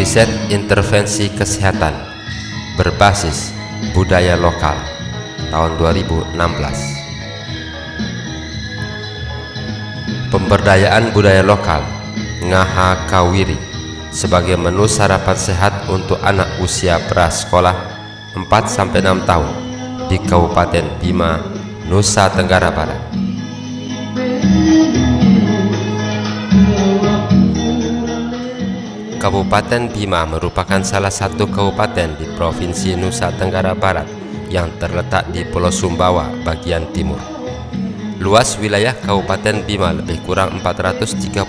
Riset intervensi kesehatan berbasis budaya lokal tahun 2016. Pemberdayaan budaya lokal Ngaha Kawiri sebagai menu sarapan sehat untuk anak usia prasekolah 4-6 tahun di Kabupaten Bima, Nusa Tenggara Barat. Kabupaten Bima merupakan salah satu kabupaten di Provinsi Nusa Tenggara Barat yang terletak di Pulau Sumbawa bagian timur. Luas wilayah Kabupaten Bima lebih kurang 438.940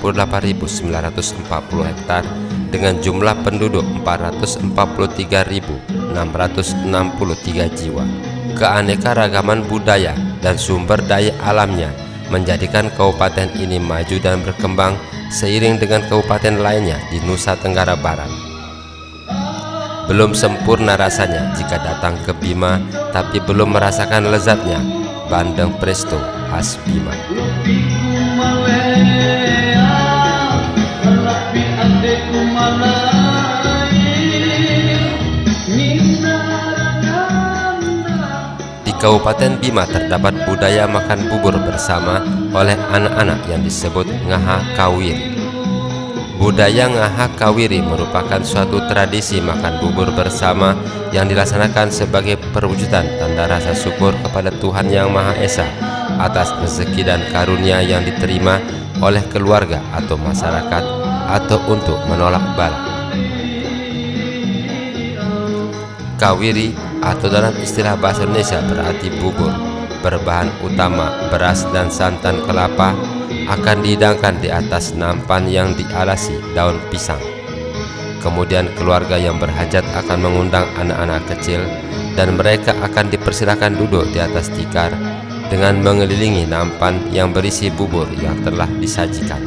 hektar dengan jumlah penduduk 443.663 jiwa. Keanekaragaman budaya dan sumber daya alamnya menjadikan kabupaten ini maju dan berkembang seiring dengan kabupaten lainnya di Nusa Tenggara Barat. Belum sempurna rasanya jika datang ke Bima tapi belum merasakan lezatnya bandeng presto khas Bima. Di Kabupaten Bima terdapat budaya makan bubur bersama oleh anak-anak yang disebut Ngaha Kawiri. Budaya Ngaha Kawiri merupakan suatu tradisi makan bubur bersama yang dilaksanakan sebagai perwujudan tanda rasa syukur kepada Tuhan Yang Maha Esa atas rezeki dan karunia yang diterima oleh keluarga atau masyarakat atau untuk menolak bala. Kawiri atau dalam istilah bahasa Indonesia berarti bubur, berbahan utama beras dan santan kelapa, akan dihidangkan di atas nampan yang dialasi daun pisang. Kemudian keluarga yang berhajat akan mengundang anak-anak kecil dan mereka akan dipersilakan duduk di atas tikar dengan mengelilingi nampan yang berisi bubur yang telah disajikan.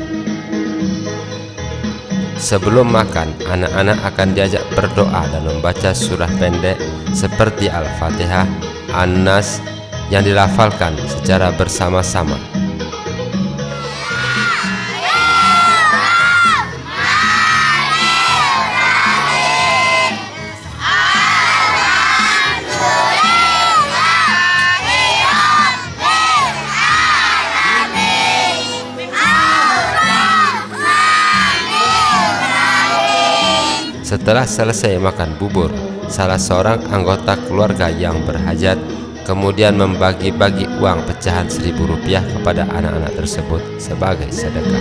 Sebelum makan, anak-anak akan diajak berdoa dan membaca surah pendek seperti Al-Fatihah, An-Nas yang dilafalkan secara bersama-sama. Setelah selesai makan bubur, salah seorang anggota keluarga yang berhajat kemudian membagi-bagi uang pecahan Rp1.000 kepada anak-anak tersebut sebagai sedekah.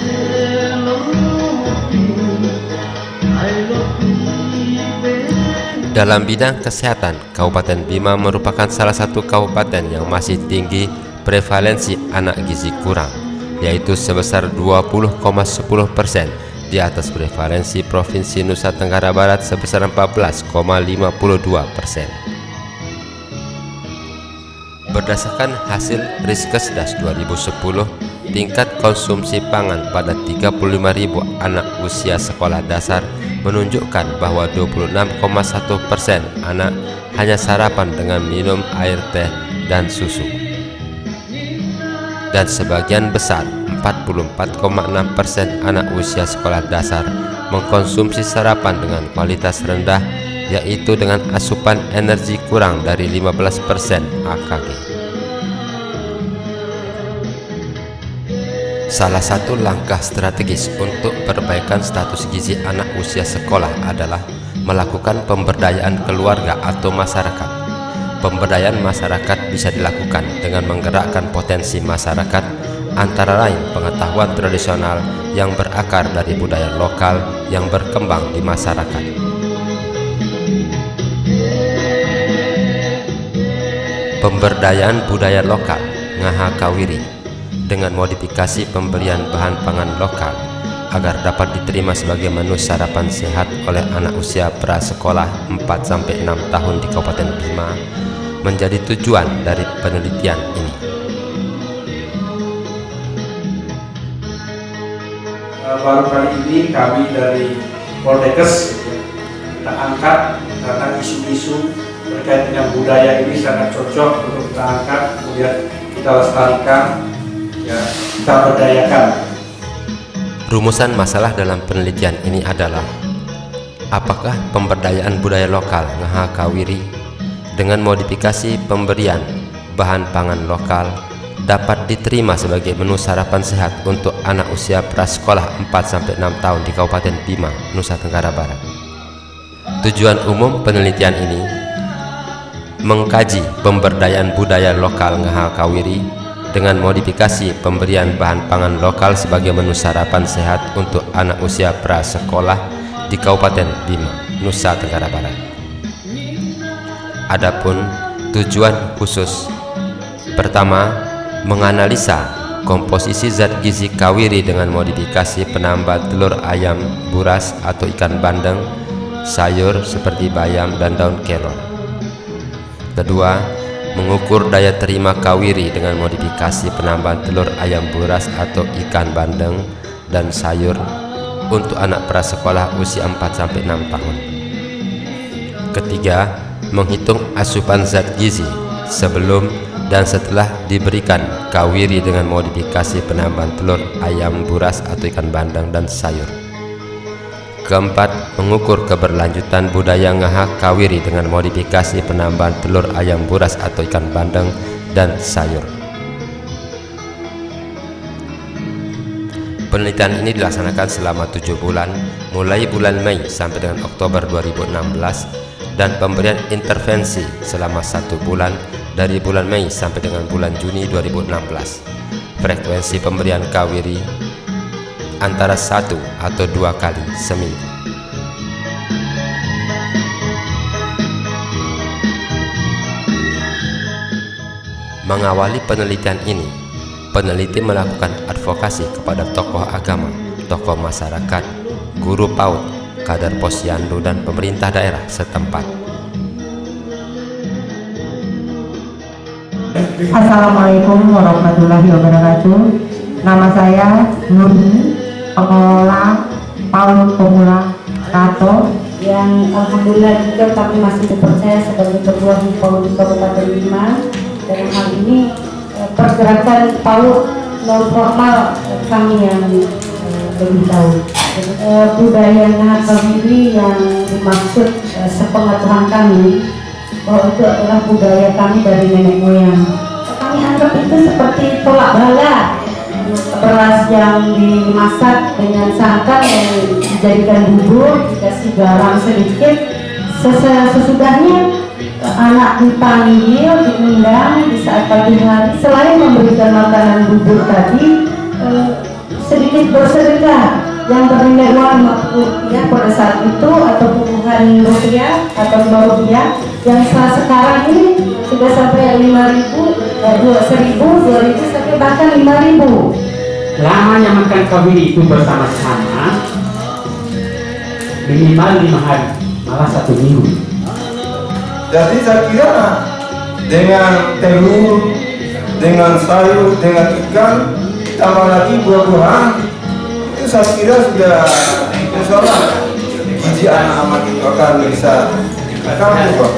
Dalam bidang kesehatan, Kabupaten Bima merupakan salah satu kabupaten yang masih tinggi prevalensi anak gizi kurang, yaitu sebesar 20,10%. Di atas prevalensi Provinsi Nusa Tenggara Barat sebesar 14,52%. Berdasarkan hasil Riskesdas 2010, tingkat konsumsi pangan pada 35.000 anak usia sekolah dasar menunjukkan bahwa 26,1% anak hanya sarapan dengan minum air teh dan susu. Dan sebagian besar 44,6% anak usia sekolah dasar mengkonsumsi sarapan dengan kualitas rendah, yaitu dengan asupan energi kurang dari 15% AKG. Salah satu langkah strategis untuk perbaikan status gizi anak usia sekolah adalah melakukan pemberdayaan keluarga atau masyarakat. Pemberdayaan masyarakat bisa dilakukan dengan menggerakkan potensi masyarakat, antara lain pengetahuan tradisional yang berakar dari budaya lokal yang berkembang di masyarakat. Pemberdayaan budaya lokal Ngaha Kawiri dengan modifikasi pemberian bahan pangan lokal agar dapat diterima sebagai menu sarapan sehat oleh anak usia prasekolah 4-6 tahun di Kabupaten Bima menjadi tujuan dari penelitian ini. Baru kali ini kami dari Poldekes kita angkat karena isu-isu terkait dengan budaya ini sangat cocok untuk kita angkat, kemudian kita lestarikan, ya, kita berdayakan. Rumusan masalah dalam penelitian ini adalah: apakah pemberdayaan budaya lokal Ngahakawiri dengan modifikasi pemberian bahan pangan lokal dapat diterima sebagai menu sarapan sehat untuk anak usia prasekolah 4-6 tahun di Kabupaten Bima, Nusa Tenggara Barat. Tujuan umum penelitian ini mengkaji pemberdayaan budaya lokal Ngahakawiri dengan modifikasi pemberian bahan pangan lokal sebagai menu sarapan sehat untuk anak usia prasekolah di Kabupaten Bima, Nusa Tenggara Barat. Adapun tujuan khusus: pertama, menganalisa komposisi zat gizi kawiri dengan modifikasi penambah telur ayam buras atau ikan bandeng, sayur seperti bayam dan daun kelor. Kedua, mengukur daya terima kawiri dengan modifikasi penambahan telur ayam buras atau ikan bandeng dan sayur untuk anak prasekolah usia 4-6 tahun. Ketiga, menghitung asupan zat gizi sebelum dan setelah diberikan kawiri dengan modifikasi penambahan telur ayam buras atau ikan bandeng dan sayur. Keempat, mengukur keberlanjutan budaya Ngahakawiri dengan modifikasi penambahan telur ayam buras atau ikan bandeng dan sayur. Penelitian ini dilaksanakan selama 7 bulan, mulai bulan Mei sampai dengan Oktober 2016, dan pemberian intervensi selama 1 bulan dari bulan Mei sampai dengan bulan Juni 2016. Frekuensi pemberian kawiri antara 1 atau 2 kali seminggu. Mengawali penelitian ini, peneliti melakukan advokasi kepada tokoh agama, tokoh masyarakat, guru PAUD, kader posyandu dan pemerintah daerah setempat. Assalamualaikum warahmatullahi wabarakatuh. Nama saya Nurni, pengelola PAUD Pemula Kato, yang alhamdulillah juga kami masih dipercaya sebagai ketua PAUD di Kabupaten Bima. Dalam hal ini pergerakan PAUD non formal kami yang lebih tahu. Budaya Ngahakawiri yang dimaksud sepengetahuan kami bahwa itu adalah budaya kami dari nenek moyang. Kami anggap itu seperti tolak bala, beras yang dimasak dengan santan yang dijadikan bubur, dikasih garam sedikit. Sesudahnya anak dipanggil, diundang di saat pagi hari, selain memberikan makanan bubur tadi, sedikit bersedekah yang bernilai uang Rp50 pada saat itu, atau puluhan rupiah atau Rp5, yang sekarang ini sudah sampai 5.000, 1.000, 2.000, sampai bahkan 5.000. Lamanya makan kawiri itu bersama-sama minimal 5 hari, malah 1 minggu. Jadi saya kira dengan telur, dengan sayur, dengan ikan, tambah lagi buah-buahan, itu saya kira sudah insya gizi anak-anak itu akan bisa kampuh.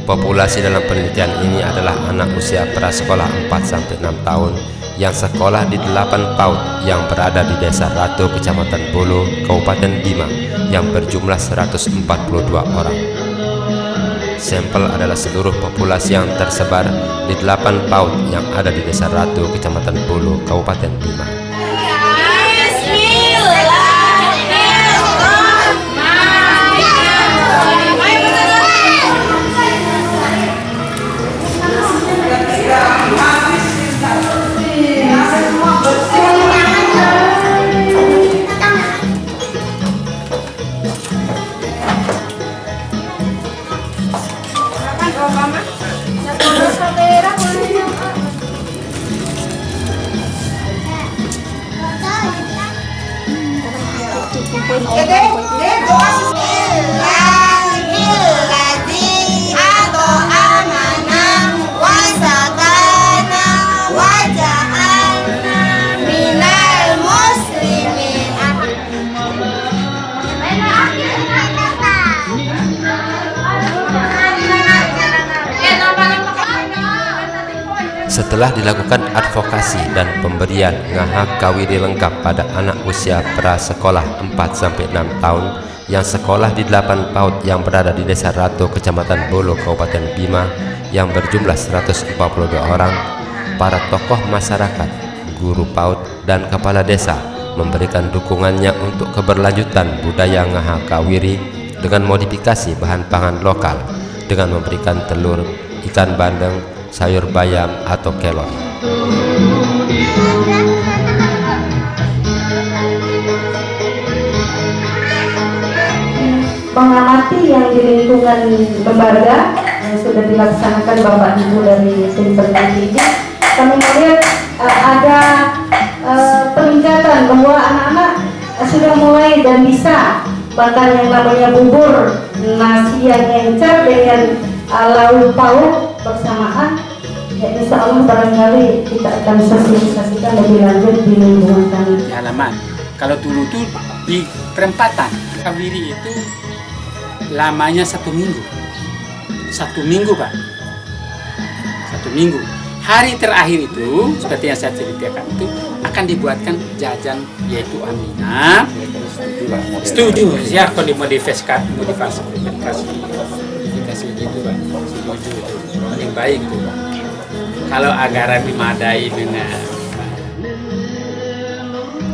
Populasi dalam penelitian ini adalah anak usia prasekolah 4-6 tahun yang sekolah di 8 PAUD yang berada di Desa Ratu, Kecamatan Bolo, Kabupaten Bima, yang berjumlah 142 orang. Sampel adalah seluruh populasi yang tersebar di 8 PAUD yang ada di Desa Ratu, Kecamatan Bolo, Kabupaten Bima. Setelah dilakukan advokasi dan pemberian ngaha kawiri lengkap pada anak usia prasekolah 4-6 tahun yang sekolah di 8 PAUD yang berada di Desa Rato, Kecamatan Bolo, Kabupaten Bima yang berjumlah 142 orang, para tokoh masyarakat, guru PAUD, dan kepala desa memberikan dukungannya untuk keberlanjutan budaya ngaha kawiri dengan modifikasi bahan pangan lokal dengan memberikan telur, ikan bandeng, sayur bayam atau kelor. Mengamati yang di lingkungan lembaga yang sudah dilaksanakan Bapak Ibu dari tim peneliti ini, kami melihat ada peningkatan bahwa anak-anak sudah mulai dan bisa bahkan yang namanya bubur nasi yang encer dengan lauk pauk bersamaan. Ya, insya Allah barangkali kita akan sosialisasikan lebih lanjut di lingkungan kami. Di halaman. Kalau dulu tuh di perempatan kawiri itu lamanya 1 minggu. 1 minggu, Pak. 1 minggu. Hari terakhir itu seperti yang saya ceritakan itu akan dibuatkan jajan yaitu Amina. Setuju. Ya, kalau dimodifikasi gitu, Pak. Setuju. Paling baik tuh, Pak. Kalau anggaran dimadai dengan.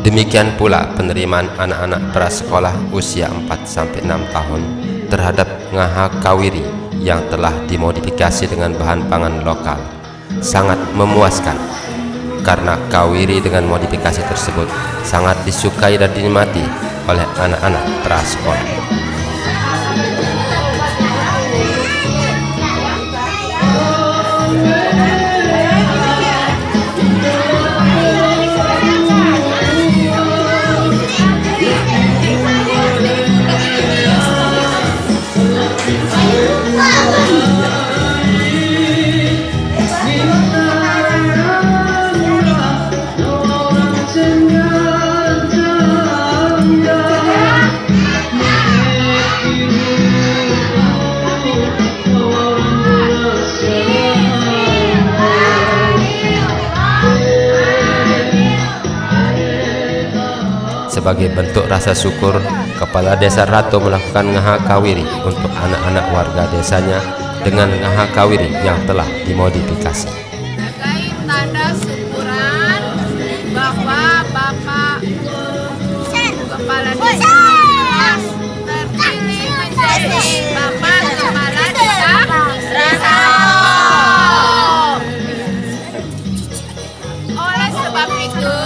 Demikian pula penerimaan anak-anak prasekolah usia 4-6 tahun terhadap ngaha kawiri yang telah dimodifikasi dengan bahan pangan lokal sangat memuaskan, karena kawiri dengan modifikasi tersebut sangat disukai dan dinikmati oleh anak-anak prasekolah. Sebagai bentuk rasa syukur, Kepala Desa Rato melakukan ngaha kawiri untuk anak-anak warga desanya dengan ngaha kawiri yang telah dimodifikasi. Sebagai tanda syukuran bahwa Bapak Kepala Desa terpilih menjadi Bapak Kepala Desa Rato. Oleh sebab itu